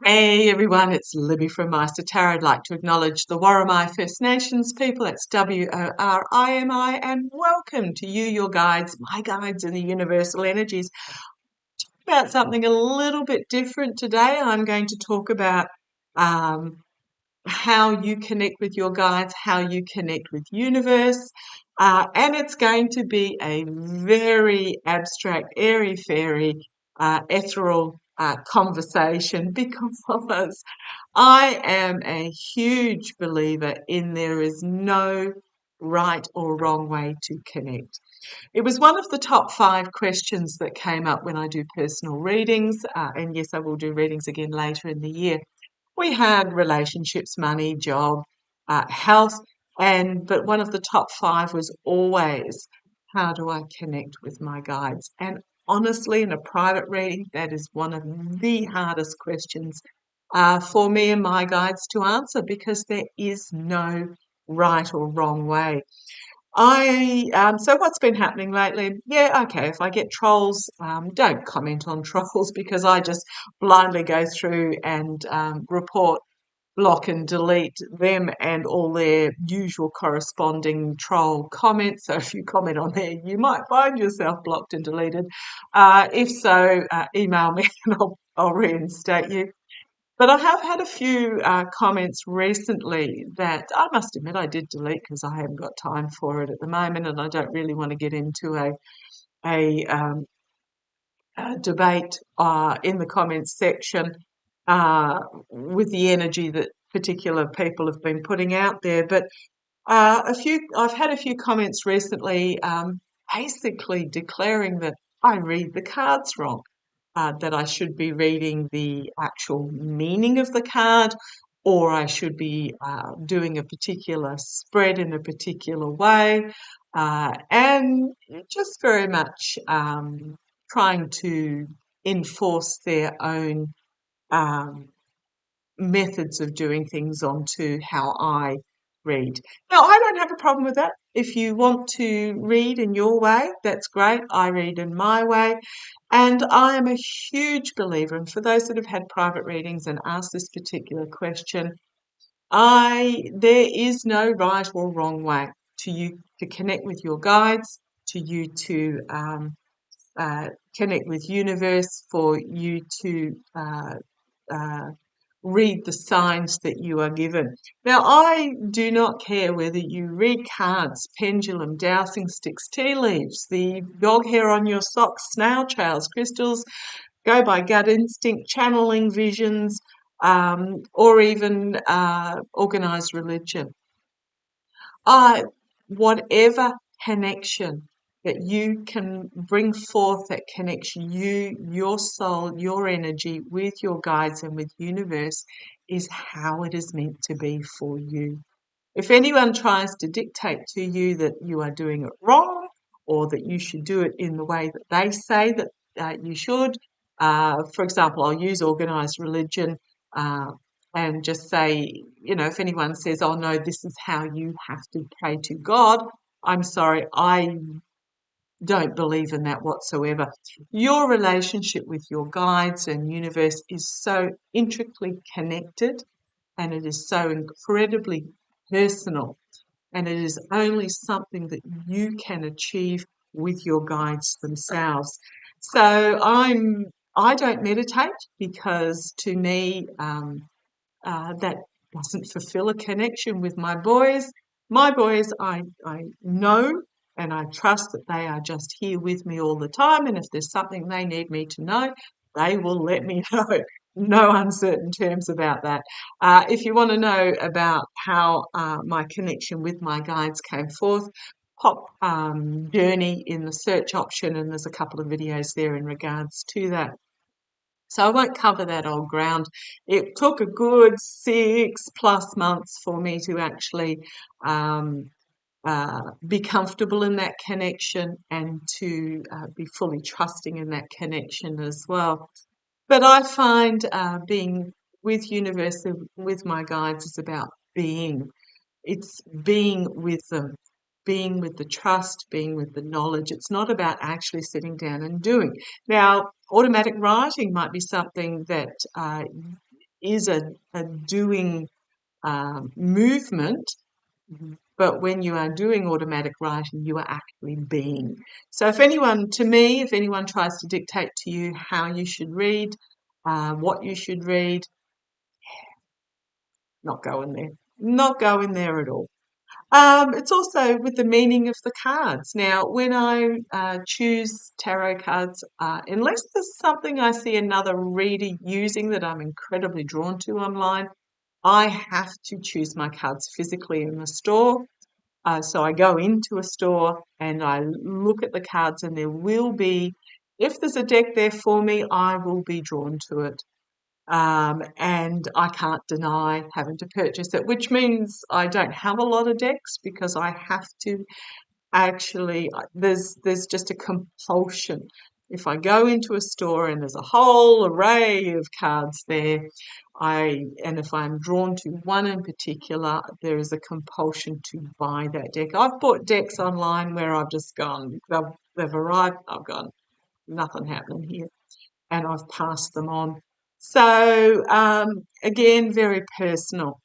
Hey everyone, it's Libby from Meister Tarot. I'd like to acknowledge the Worimi First Nations people, that's Worimi, and welcome to you, your guides, my guides in the universal energies. About something a little bit different today. I'm going to talk about um, how you connect with your guides, how you connect with universe, and it's going to be a very abstract, airy-fairy, ethereal conversation because I am a huge believer in there is no right or wrong way to connect. It was one of the top 5 questions that came up when I do personal readings, and yes, I will do readings again later in the year. We had relationships, money, job, health, but one of the top 5 was always, how do I connect with my guides? And honestly, in a private reading, that is one of the hardest questions for me and my guides to answer because there is no right or wrong way. So what's been happening lately? Yeah, okay, if I get trolls, don't comment on trolls because I just blindly go through and report, block and delete them and all their usual corresponding troll comments. So if you comment on there, you might find yourself blocked and deleted. If so, email me and I'll reinstate you. But I have had a few comments recently that I must admit I did delete because I haven't got time for it at the moment, and I don't really want to get into a debate in the comments section uh, with the energy that particular people have been putting out there. But I've had a few comments recently, basically declaring that I read the cards wrong, that I should be reading the actual meaning of the card, or I should be doing a particular spread in a particular way, and just very much trying to enforce their own um, methods of doing things onto how I read. Now, I don't have a problem with that. If you want to read in your way, that's great. I read in my way. And I am a huge believer, and for those that have had private readings and asked this particular question, there is no right or wrong way to you to connect with your guides, to you to uh, connect with universe, for you to uh, read the signs that you are given. Now, I do not care whether you read cards, pendulum, dowsing sticks, tea leaves, the dog hair on your socks, snail trails, crystals, go by gut instinct, channeling visions, or even organized religion. I, whatever connection that you can bring forth that connects you, your soul, your energy with your guides and with universe is how it is meant to be for you. If anyone tries to dictate to you that you are doing it wrong or that you should do it in the way that they say that you should, for example, I'll use organized religion uh, and just say, if anyone says, oh no, this is how you have to pray to God, I'm sorry, I don't believe in that whatsoever. Your relationship with your guides and universe is so intricately connected and it is so incredibly personal, and it is only something that you can achieve with your guides themselves. So I don't meditate because to me that doesn't fulfill a connection with my boys. My boys, I know and I trust that they are just here with me all the time. And if there's something they need me to know, they will let me know. No uncertain terms about that. If you want to know about how my connection with my guides came forth, pop journey in the search option, and there's a couple of videos there in regards to that. So I won't cover that old ground. It took a good 6+ months for me to actually um, be comfortable in that connection and to be fully trusting in that connection as well. But I find being with universe, with my guides, is about being. It's being with them, being with the trust, being with the knowledge. It's not about actually sitting down and doing. Now, automatic writing might be something that is a doing movement, but when you are doing automatic writing, you are actually being. So if anyone tries to dictate to you how you should read, what you should read, not going there. Not going there at all. It's also with the meaning of the cards. Now, when I choose tarot cards, unless there's something I see another reader using that I'm incredibly drawn to online, I have to choose my cards physically in the store. So I go into a store and I look at the cards, and there will be, if there's a deck there for me, I will be drawn to it. And I can't deny having to purchase it, which means I don't have a lot of decks because I have to actually, there's just a compulsion. If I go into a store and there's a whole array of cards there, and if I'm drawn to one in particular, there is a compulsion to buy that deck. I've bought decks online where I've just gone, they've arrived, I've gone, nothing happening here, and I've passed them on. So again, very personal.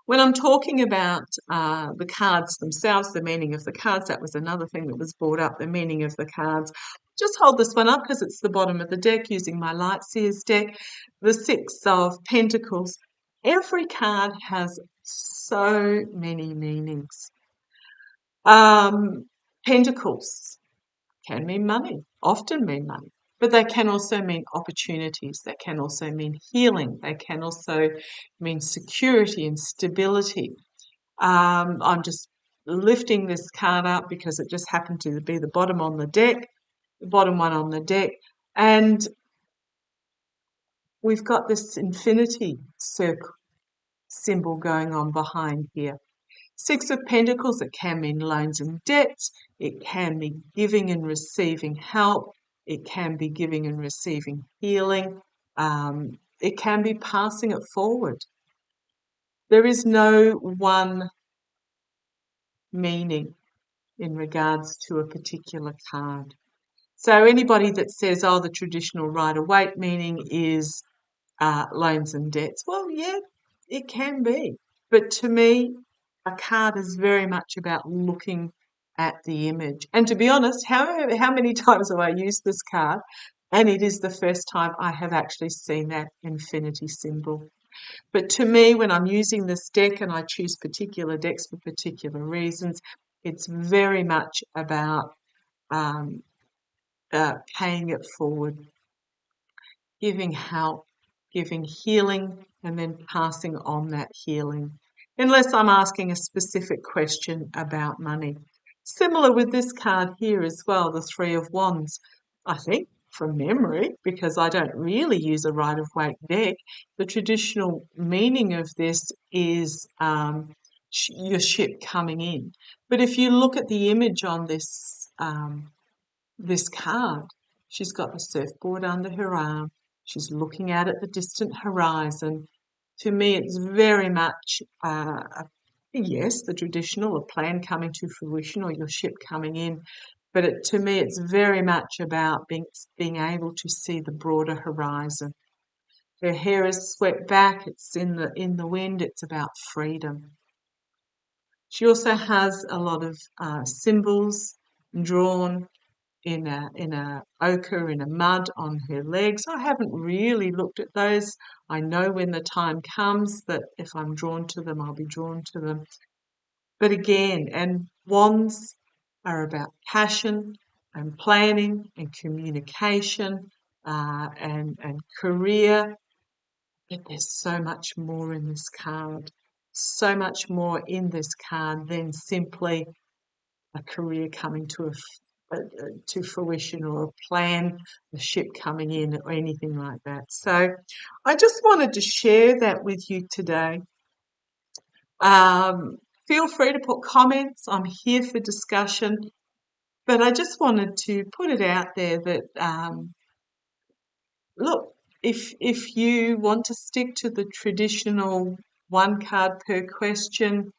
When I'm talking about the cards themselves, the meaning of the cards, that was another thing that was brought up, the meaning of the cards. Just hold this one up because it's the bottom of the deck using my Lightseers deck. The Six of Pentacles. Every card has so many meanings. Pentacles can mean money, often mean money, but they can also mean opportunities. They can also mean healing. They can also mean security and stability. I'm just lifting this card up because it just happened to be the bottom on the deck, the bottom one on the deck, and we've got this infinity circle symbol going on behind here. Six of Pentacles, it can mean loans and debts. It can be giving and receiving help. It can be giving and receiving healing. It can be passing it forward. There is no one meaning in regards to a particular card. So anybody that says, oh, the traditional Rider-Waite meaning is loans and debts, well, yeah, it can be. But to me, a card is very much about looking at the image. And to be honest, how many times have I used this card? And it is the first time I have actually seen that infinity symbol. But to me, when I'm using this deck and I choose particular decks for particular reasons, it's very much about paying it forward, giving help, giving healing, and then passing on that healing, unless I'm asking a specific question about money. Similar with this card here as well, the Three of Wands. I think from memory, because I don't really use a Rider-Waite deck, the traditional meaning of this is your ship coming in. But if you look at the image on this card, she's got the surfboard under her arm. She's looking out at the distant horizon. To me, it's very much, yes, the traditional, a plan coming to fruition or your ship coming in. But to me, it's very much about being able to see the broader horizon. Her hair is swept back. It's in the wind. It's about freedom. She also has a lot of symbols drawn in a ochre, in a mud on her legs. I haven't really looked at those. I know when the time comes that if I'm drawn to them, I'll be drawn to them. But again, and wands are about passion and planning and communication and career. But there's so much more in this card. So much more in this card than simply a career coming to fruition or a plan, a ship coming in or anything like that. So I just wanted to share that with you today. Feel free to put comments. I'm here for discussion. But I just wanted to put it out there that, look, if you want to stick to the traditional one card per question,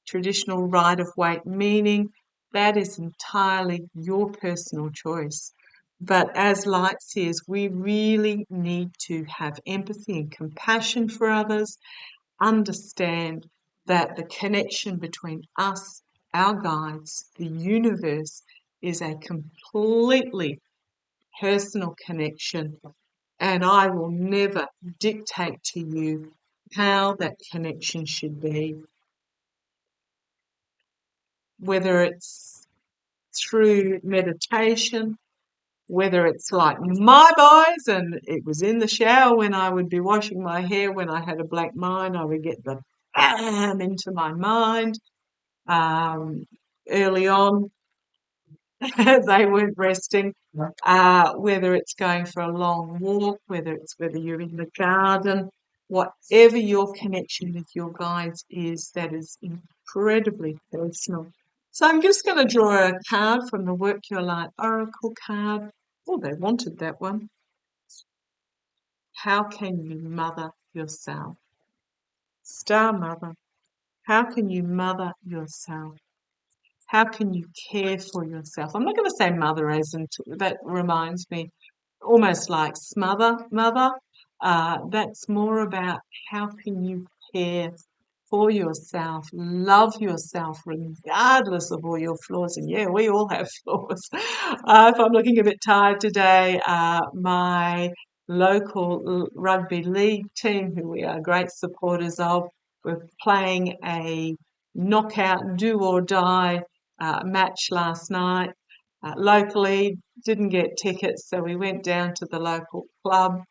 traditional Rider-Waite meaning, that is entirely your personal choice. But as light seers, we really need to have empathy and compassion for others, understand that the connection between us, our guides, the universe, is a completely personal connection, and I will never dictate to you how that connection should be, whether it's through meditation, whether it's like my boys, and it was in the shower when I would be washing my hair, when I had a black mind, I would get the bam into my mind. Um, Early on, they weren't resting. Whether it's going for a long walk, whether you're in the garden, whatever your connection with your guides is, that is incredibly personal. So I'm just going to draw a card from the Work Your Light Oracle card. Oh, they wanted that one. How can you mother yourself? Star Mother, how can you mother yourself? How can you care for yourself? I'm not going to say mother as in that reminds me almost like smother, mother. That's more about how can you care for yourself, love yourself regardless of all your flaws. And yeah, we all have flaws. If I'm looking a bit tired today, my local rugby league team, who we are great supporters of, were playing a knockout do or die match last night. Locally, didn't get tickets, so we went down to the local club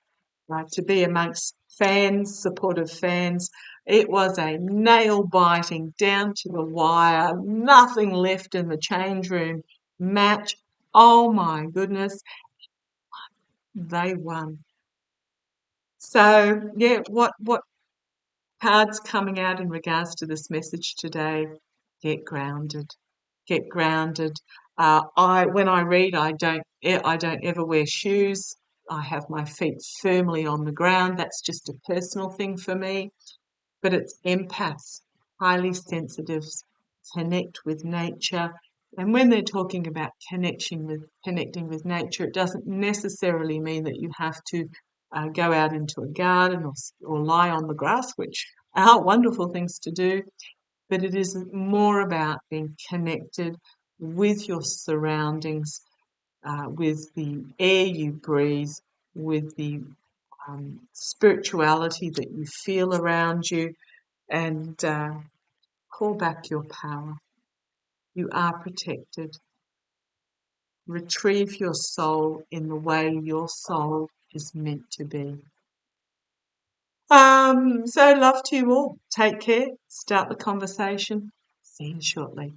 to be amongst fans, supportive fans. It was a nail-biting, down to the wire, nothing left in the change room match. Oh my goodness, they won. So yeah, what cards coming out in regards to this message today? Get grounded. Get grounded. When I read, I don't ever wear shoes. I have my feet firmly on the ground. That's just a personal thing for me. But it's empaths, highly sensitives, connect with nature. And when they're talking about connecting with nature, it doesn't necessarily mean that you have to go out into a garden or lie on the grass, which are wonderful things to do, but it is more about being connected with your surroundings, with the air you breathe, with the spirituality that you feel around you, and call back your power. You are protected. Retrieve your soul in the way your soul is meant to be. So love to you all. Take care. Start the conversation. See you shortly.